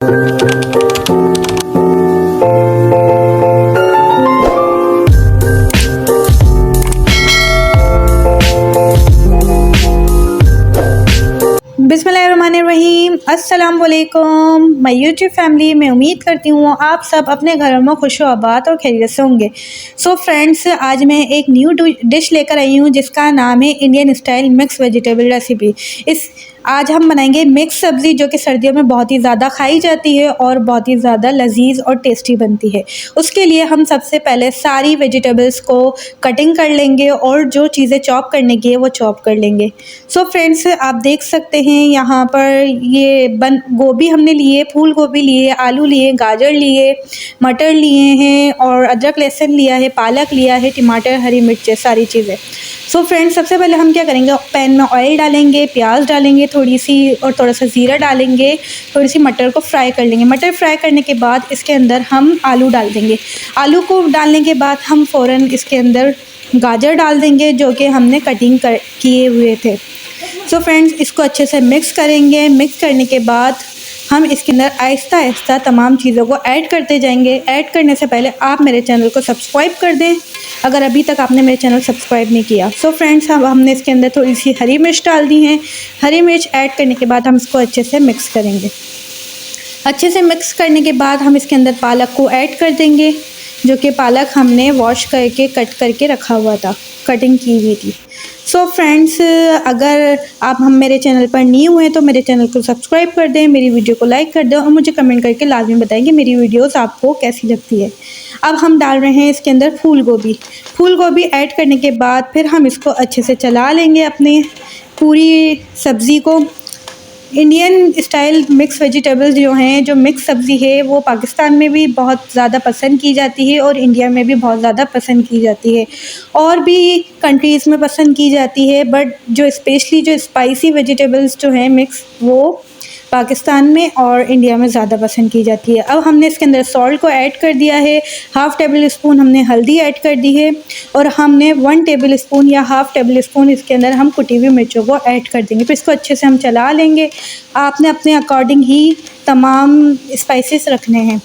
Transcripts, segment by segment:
बिस्मिल्लाहिर्रहमानिर्रहीम। अस्सलाम वालेकुम माय यूट्यूब फैमिली। मैं उम्मीद करती हूँ आप सब अपने घरों में खुश आबाद और खैरियत से होंगे। सो फ्रेंड्स, आज मैं एक न्यू डिश लेकर आई हूँ जिसका नाम है Indian style mix vegetable recipe. आज हम बनाएंगे मिक्स सब्ज़ी जो कि सर्दियों में बहुत ही ज़्यादा खाई जाती है और बहुत ही ज़्यादा लजीज और टेस्टी बनती है। उसके लिए हम सबसे पहले सारी वेजिटेबल्स को कटिंग कर लेंगे और जो चीज़ें चॉप करने की है वो चॉप कर लेंगे। सो फ्रेंड्स, आप देख सकते हैं यहाँ पर ये गोभी हमने लिए, फूल गोभी लिए, आलू लिए, गाजर लिए, मटर लिए हैं और अदरक लहसुन लिया है, पालक लिया है, टमाटर, हरी मिर्च, सारी चीज़ें। सो फ्रेंड्स, सबसे पहले हम क्या करेंगे, पैन में ऑयल डालेंगे, प्याज डालेंगे थोड़ी सी और थोड़ा सा ज़ीरा डालेंगे, थोड़ी सी मटर को फ्राई कर लेंगे। मटर फ्राई करने के बाद इसके अंदर हम आलू डाल देंगे। आलू को डालने के बाद हम फ़ौरन इसके अंदर गाजर डाल देंगे जो कि हमने कटिंग किए हुए थे। सो फ्रेंड्स, इसको अच्छे से मिक्स करेंगे। मिक्स करने के बाद हम इसके अंदर आहिस्ता आहिस्ता तमाम चीज़ों को ऐड करते जाएंगे। ऐड करने से पहले आप मेरे चैनल को सब्सक्राइब कर दें अगर अभी तक आपने मेरे चैनल सब्सक्राइब नहीं किया। सो फ्रेंड्स, अब हमने इसके अंदर थोड़ी सी हरी मिर्च डाल दी है। हरी मिर्च ऐड करने के बाद हम इसको अच्छे से मिक्स करेंगे। अच्छे से मिक्स करने के बाद हम इसके अंदर पालक को ऐड कर देंगे जो कि पालक हमने वॉश करके कट करके रखा हुआ था, कटिंग की हुई थी। सो फ्रेंड्स, अगर आप मेरे चैनल पर न्यू हैं तो मेरे चैनल को सब्सक्राइब कर दें, मेरी वीडियो को लाइक कर दें और मुझे कमेंट करके लाजमी बताएं कि मेरी वीडियोस आपको कैसी लगती है। अब हम डाल रहे हैं इसके अंदर फूल गोभी। फूल गोभी ऐड करने के बाद फिर हम इसको अच्छे से चला लेंगे अपने पूरी सब्ज़ी को। इंडियन स्टाइल मिक्स वेजिटेबल्स जो हैं, जो मिक्स सब्ज़ी है, वो पाकिस्तान में भी बहुत ज़्यादा पसंद की जाती है और इंडिया में भी बहुत ज़्यादा पसंद की जाती है और भी कंट्रीज़ में पसंद की जाती है। बट जो स्पेशली जो स्पाइसी वेजिटेबल्स जो हैं मिक्स, वो पाकिस्तान में और इंडिया में ज़्यादा पसंद की जाती है। अब हमने इसके अंदर सॉल्ट को ऐड कर दिया है। हाफ़ टेबल स्पून हमने हल्दी ऐड कर दी है और हमने 1 टेबल स्पून या हाफ़ टेबल स्पून इसके अंदर हम कुटी हुई मिर्चों को ऐड कर देंगे। फिर इसको अच्छे से हम चला लेंगे। आपने अपने अकॉर्डिंग ही तमाम स्पाइसेस रखने हैं।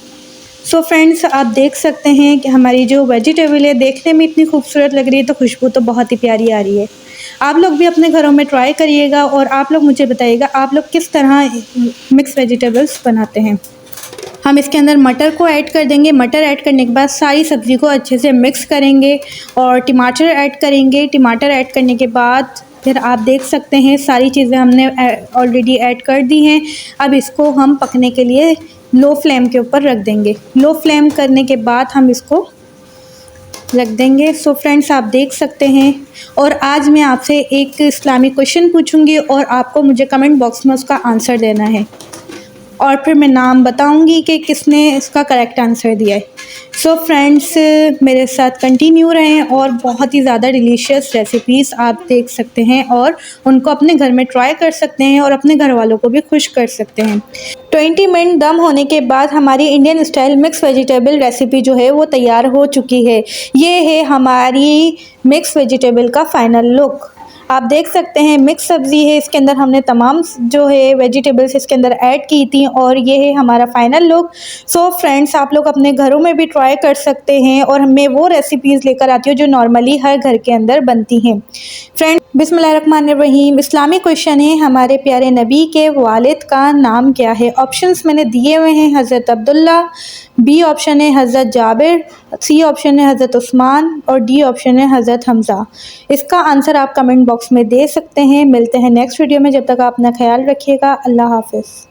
सो फ्रेंड्स, आप देख सकते हैं कि हमारी जो वेजिटेबल है देखने में इतनी खूबसूरत लग रही है, तो खुशबू तो बहुत ही प्यारी आ रही है। आप लोग भी अपने घरों में ट्राई करिएगा और आप लोग मुझे बताइएगा आप लोग किस तरह मिक्स वेजिटेबल्स बनाते हैं। हम इसके अंदर मटर को ऐड कर देंगे। मटर ऐड करने के बाद सारी सब्ज़ी को अच्छे से मिक्स करेंगे और टमाटर ऐड करेंगे। टमाटर ऐड करने के बाद फिर आप देख सकते हैं सारी चीज़ें हमने ऑलरेडी ऐड कर दी हैं। अब इसको हम पकने के लिए लो फ्लेम के ऊपर रख देंगे। लो फ्लेम करने के बाद हम इसको रख देंगे। सो फ्रेंड्स, आप देख सकते हैं और आज मैं आपसे एक इस्लामिक क्वेश्चन पूछूंगी और आपको मुझे कमेंट बॉक्स में उसका आंसर देना है और फिर मैं नाम बताऊंगी कि किसने इसका करेक्ट आंसर दिया है। सो फ्रेंड्स, मेरे साथ कंटिन्यू रहें और बहुत ही ज़्यादा डिलीशियस रेसिपीज़ आप देख सकते हैं और उनको अपने घर में ट्राई कर सकते हैं और अपने घर वालों को भी खुश कर सकते हैं। 20 मिनट दम होने के बाद हमारी Indian style mix vegetable recipe जो है वो तैयार हो चुकी है। ये है हमारी मिक्स वेजिटेबल का फाइनल लुक। आप देख सकते हैं मिक्स सब्ज़ी है, इसके अंदर हमने तमाम जो है वेजिटेबल्स इसके अंदर ऐड की थी और ये है हमारा फाइनल लुक। सो फ्रेंड्स, आप लोग अपने घरों में भी ट्राई कर सकते हैं और मैं वो रेसिपीज़ लेकर आती हूँ जो नॉर्मली हर घर के अंदर बनती हैं। फ्रेंड्स, बिस्मिल्लाहिर्रहमानिर्रहीम। इस्लामिक क्वेश्चन है, हमारे प्यारे नबी के वालिद का नाम क्या है? ऑप्शंस मैंने दिए हुए हैं, हज़रत अब्दुल्ला, बी ऑप्शन है हज़रत जाबिर, सी ऑप्शन है हज़रत उस्मान और डी ऑप्शन है हज़रत हमज़ा। इसका आंसर आप कमेंट बॉक्स में दे सकते हैं। मिलते हैं नेक्स्ट वीडियो में, जब तक आप अपना ख्याल रखिएगा। अल्लाह हाफ़िज़।